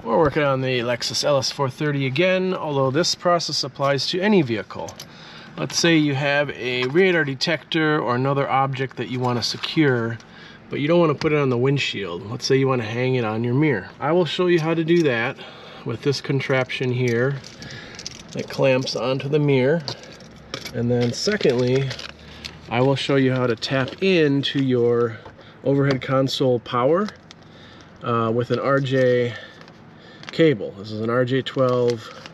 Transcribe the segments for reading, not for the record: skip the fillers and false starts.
We're working on the Lexus LS430 again, although this process applies to any vehicle. Let's say you have a radar detector or another object that you want to secure, but you don't want to put it on the windshield. Let's say you want to hang it on your mirror. I will show you how to do that with this contraption here that clamps onto the mirror. And then secondly, I will show you how to tap into your overhead console power with an RJ cable. This is an RJ12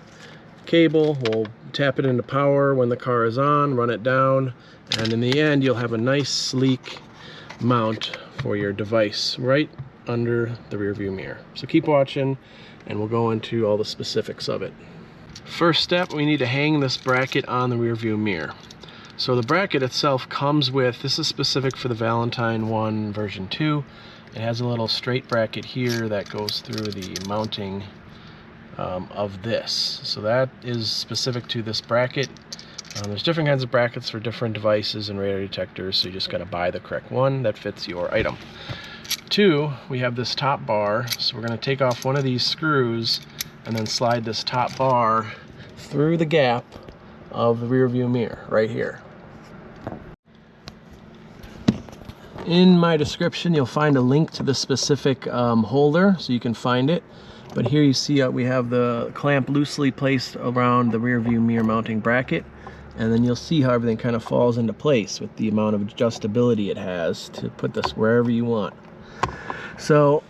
cable. We'll tap it into power when the car is on, run it down, and in the end you'll have a nice sleek mount for your device right under the rear view mirror. So keep watching and we'll go into all the specifics of it. First step, we need to hang this bracket on the rear view mirror. So the bracket itself comes with, this is specific for the Valentine One version 2. It has a little straight bracket here that goes through the mounting of this. So that is specific to this bracket. There's different kinds of brackets for different devices and radar detectors, so you just got to buy the correct one that fits your item. 2, we have this top bar, so we're going to take off one of these screws and then slide this top bar through the gap of the rear view mirror right here. In my description, you'll find a link to the specific holder, so you can find it. But here you see we have the clamp loosely placed around the rear view mirror mounting bracket. And then you'll see how everything kind of falls into place with the amount of adjustability it has to put this wherever you want. So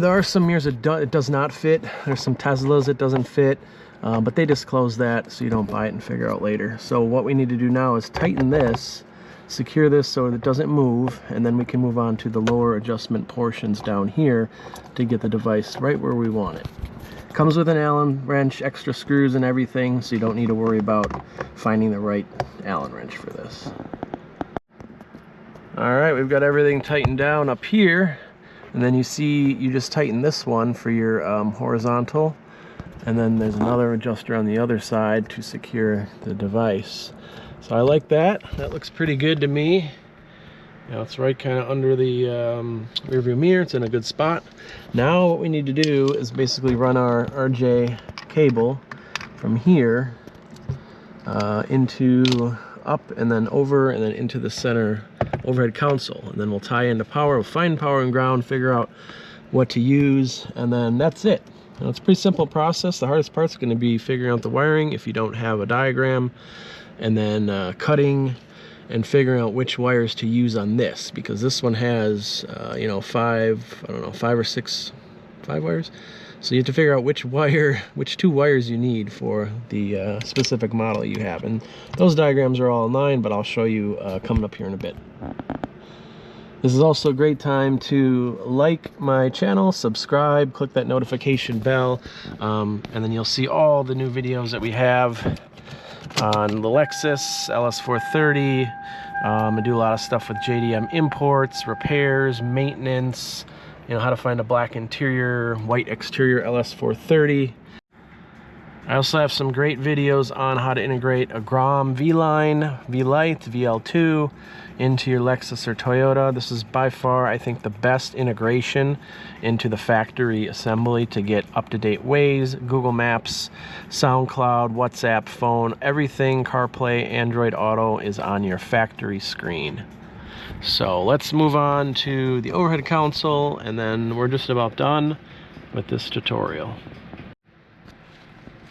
there are some mirrors it does not fit. There's some Teslas it doesn't fit. But they disclose that so you don't buy it and figure out later. So what we need to do now is tighten this, secure this so it doesn't move, and then we can move on to the lower adjustment portions down here to get the device right where we want it. Comes with an Allen wrench, extra screws and everything, so you don't need to worry about finding the right Allen wrench for this. Alright, we've got everything tightened down up here, and then you see you just tighten this one for your horizontal, and then there's another adjuster on the other side to secure the device. So I like that. That looks pretty good to me. You know, it's right kind of under the rear view mirror. It's in a good spot. Now what we need to do is basically run our RJ cable from here into up and then over and then into the center overhead console. And then we'll tie into power. We'll find power and ground, figure out what to use, and then that's it. Now, it's a pretty simple process. The hardest part's going to be figuring out the wiring if you don't have a diagram, and then cutting and figuring out which wires to use on this, because this one has you know, 5 or 6 wires, so you have to figure out which two wires you need for the specific model you have, and those diagrams are all online, but I'll show you coming up here in a bit. This is also a great time to like my channel, subscribe, click that notification bell, and then you'll see all the new videos that we have on the Lexus LS430. I do a lot of stuff with JDM imports, repairs, maintenance, you know, how to find a black interior, white exterior LS430. I also have some great videos on how to integrate a Grom V-Line, V-Lite, VL2 into your Lexus or Toyota. This is by far, I think, the best integration into the factory assembly to get up-to-date Waze, Google Maps, SoundCloud, WhatsApp, phone, everything, CarPlay, Android Auto is on your factory screen. So let's move on to the overhead console, and then we're just about done with this tutorial.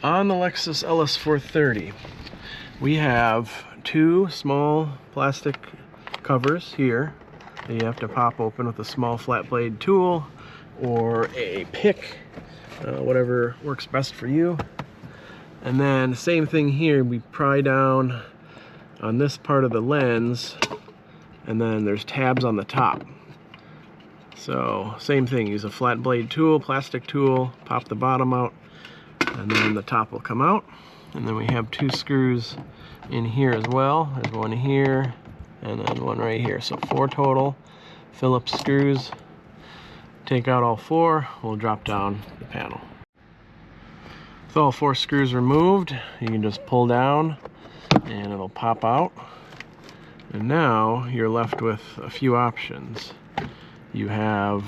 On the Lexus LS430, we have 2 small plastic covers here that you have to pop open with a small flat blade tool or a pick, whatever works best for you. And then same thing here, we pry down on this part of the lens, and then there's tabs on the top. So same thing, use a flat blade tool, plastic tool, pop the bottom out, and then the top will come out. And then we have 2 screws in here as well. There's one here and then one right here, so 4 total Phillips screws. Take out all 4, we'll drop down the panel. With all 4 screws removed, you can just pull down and it'll pop out. And now you're left with a few options. You have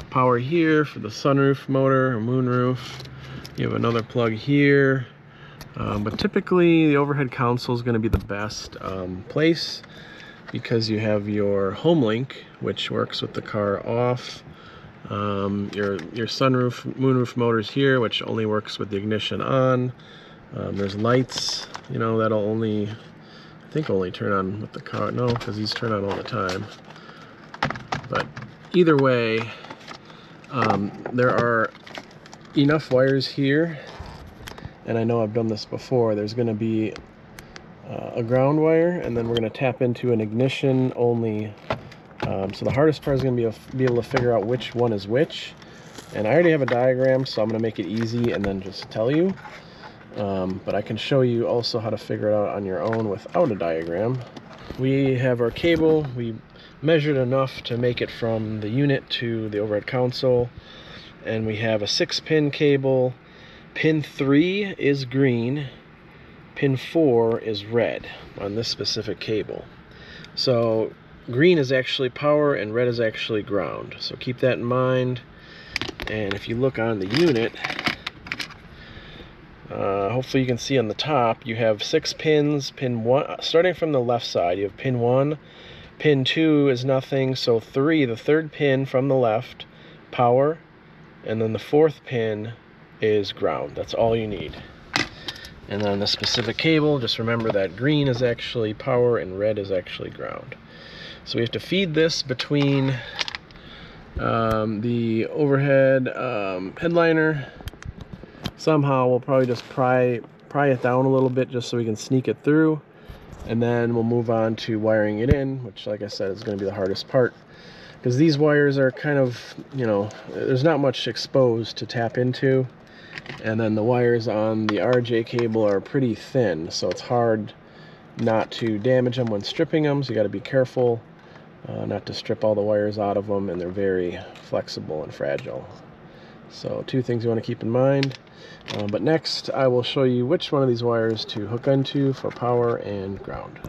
power here for the sunroof motor or moonroof. You have another plug here. But typically the overhead console is going to be the best place, because you have your home link, which works with the car off. Your sunroof, moonroof motors here, which only works with the ignition on. There's lights, you know, that'll only, I think, only turn on with the car. No, because these turn on all the time. But either way, there are enough wires here, and I know I've done this before. There's going to be a ground wire, and then we're going to tap into an ignition only. So the hardest part is going to be able to figure out which one is which. And I already have a diagram, so I'm going to make it easy and then just tell you. But I can show you also how to figure it out on your own without a diagram. We have our cable. We measured enough to make it from the unit to the overhead console. And we have a 6-pin cable. Pin 3 is green. Pin 4 is red on this specific cable. So green is actually power and red is actually ground. So keep that in mind. And if you look on the unit, hopefully you can see on the top, you have 6 pins. Pin 1, starting from the left side, you have pin 1. Pin 2 is nothing, so 3, the third pin from the left, power. And then the 4th pin is ground. That's all you need. And then on this specific cable, just remember that green is actually power and red is actually ground. So we have to feed this between the overhead headliner. Somehow we'll probably just pry it down a little bit just so we can sneak it through. And then we'll move on to wiring it in, which, like I said, is going to be the hardest part. Because these wires are kind of, you know, there's not much exposed to tap into. And then the wires on the RJ cable are pretty thin, so it's hard not to damage them when stripping them, so you got to be careful not to strip all the wires out of them, and they're very flexible and fragile. So 2 things you want to keep in mind. But next I will show you which one of these wires to hook into for power and ground.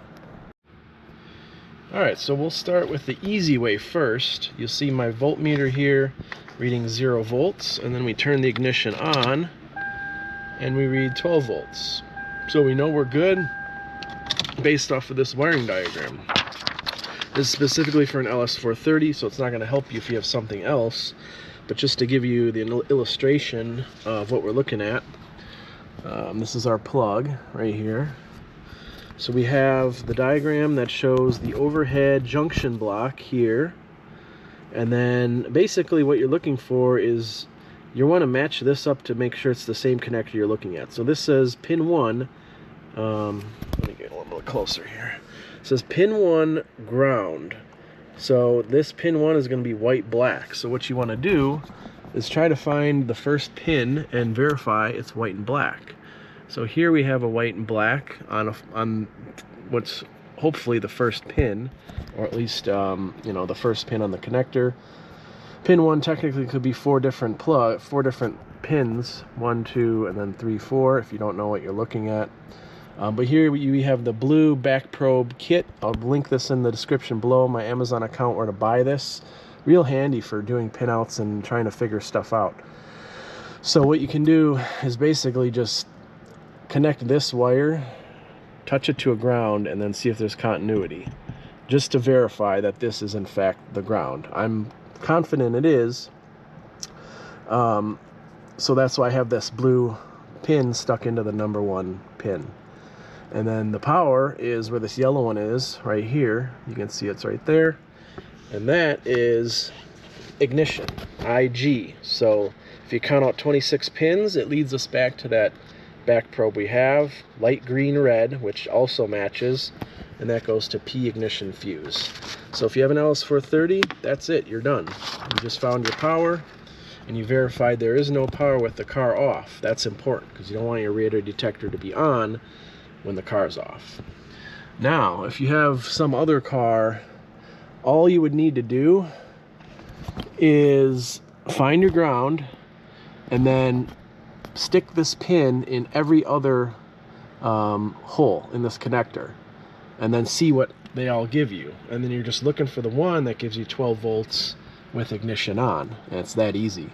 Alright, so we'll start with the easy way first. You'll see my voltmeter here reading 0 volts, and then we turn the ignition on and we read 12 volts. So we know we're good based off of this wiring diagram. This is specifically for an LS430, so it's not going to help you if you have something else, but just to give you the illustration of what we're looking at, this is our plug right here. So we have the diagram that shows the overhead junction block here, and then basically what you're looking for is you want to match this up to make sure it's the same connector you're looking at. So this says pin 1, let me get a little bit closer here. It says pin 1 ground. So this pin 1 is going to be white black. So what you want to do is try to find the first pin and verify it's white and black. So here we have a white and black on what's hopefully the first pin, or at least you know, the first pin on the connector. Pin 1 technically could be 4 different pins, 1, 2, and then 3, 4 if you don't know what you're looking at. But here we have the blue back probe kit. I'll link this in the description below, my Amazon account where to buy this. Real handy for doing pinouts and trying to figure stuff out. So what you can do is basically just connect this wire, touch it to a ground, and then see if there's continuity, just to verify that this is in fact the ground. I'm confident it is, so that's why I have this blue pin stuck into the number 1 pin. And then the power is where this yellow one is, right here. You can see it's right there, and that is ignition, IG. So if you count out 26 pins, it leads us back to that back probe we have, light green red, which also matches, and that goes to P ignition fuse. So if you have an LS430, that's it, you're done. You just found your power, and you verified there is no power with the car off. That's important, because you don't want your radar detector to be on when the car's off. Now, if you have some other car, all you would need to do is find your ground, and then stick this pin in every other hole in this connector, and then see what they all give you. And then you're just looking for the one that gives you 12 volts with ignition on, and it's that easy.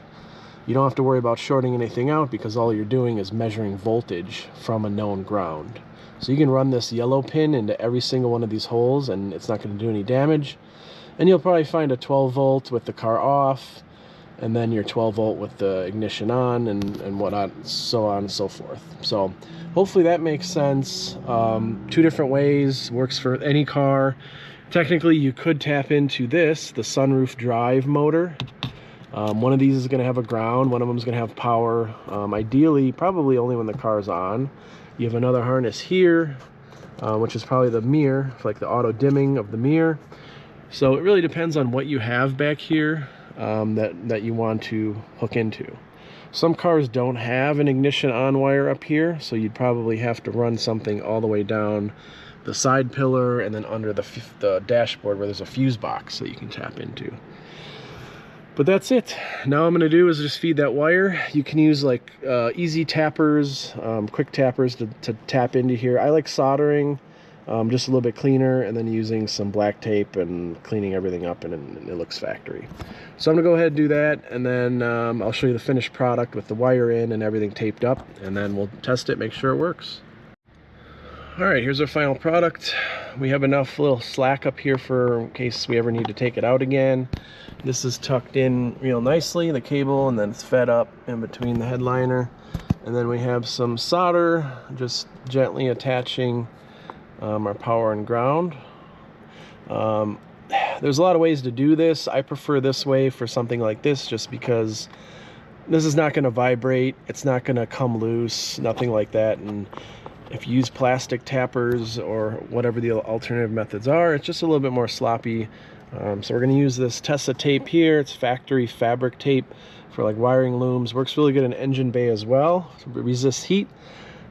You don't have to worry about shorting anything out because all you're doing is measuring voltage from a known ground. So you can run this yellow pin into every single one of these holes and it's not going to do any damage. And you'll probably find a 12 volt with the car off, and then your 12 volt with the ignition on, and whatnot, so on and so forth. So hopefully that makes sense. 2 different ways, works for any car. Technically you could tap into this, the sunroof drive motor. One of these is going to have a ground, one of them is going to have power. Ideally, probably only when the car is on. You have another harness here, which is probably the mirror, like the auto dimming of the mirror. So it really depends on what you have back here that you want to hook into. Some cars don't have an ignition on wire up here, so you'd probably have to run something all the way down the side pillar and then under the dashboard where there's a fuse box that you can tap into. But that's it. Now I'm going to do is just feed that wire. You can use like easy tappers, quick tappers to tap into here. I like soldering, just a little bit cleaner, and then using some black tape and cleaning everything up, and it looks factory. So I'm going to go ahead and do that, and then I'll show you the finished product with the wire in and everything taped up, and then we'll test it, make sure it works. Alright, here's our final product. We have enough little slack up here for in case we ever need to take it out again. This is tucked in real nicely, the cable, and then it's fed up in between the headliner. And then we have some solder, just gently attaching our power and ground. There's a lot of ways to do this. I prefer this way for something like this just because this is not going to vibrate, it's not going to come loose, nothing like that. And if you use plastic tappers or whatever the alternative methods are, it's just a little bit more sloppy. So we're going to use this Tessa tape here. It's factory fabric tape for like wiring looms. Works really good in engine bay as well. Resists heat.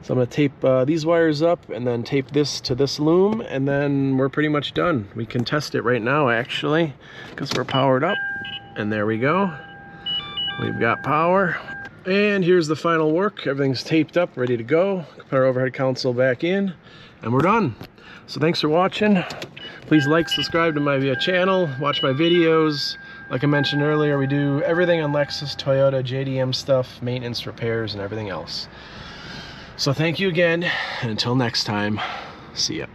So I'm going to tape these wires up and then tape this to this loom, and then we're pretty much done. We can test it right now actually because we're powered up. And there we go. We've got power. And here's the final work. Everything's taped up, ready to go. Put our overhead console back in, and we're done. So thanks for watching. Please like, subscribe to my channel, watch my videos. Like I mentioned earlier, we do everything on Lexus, Toyota, JDM stuff, maintenance, repairs, and everything else. So thank you again, and until next time, see ya.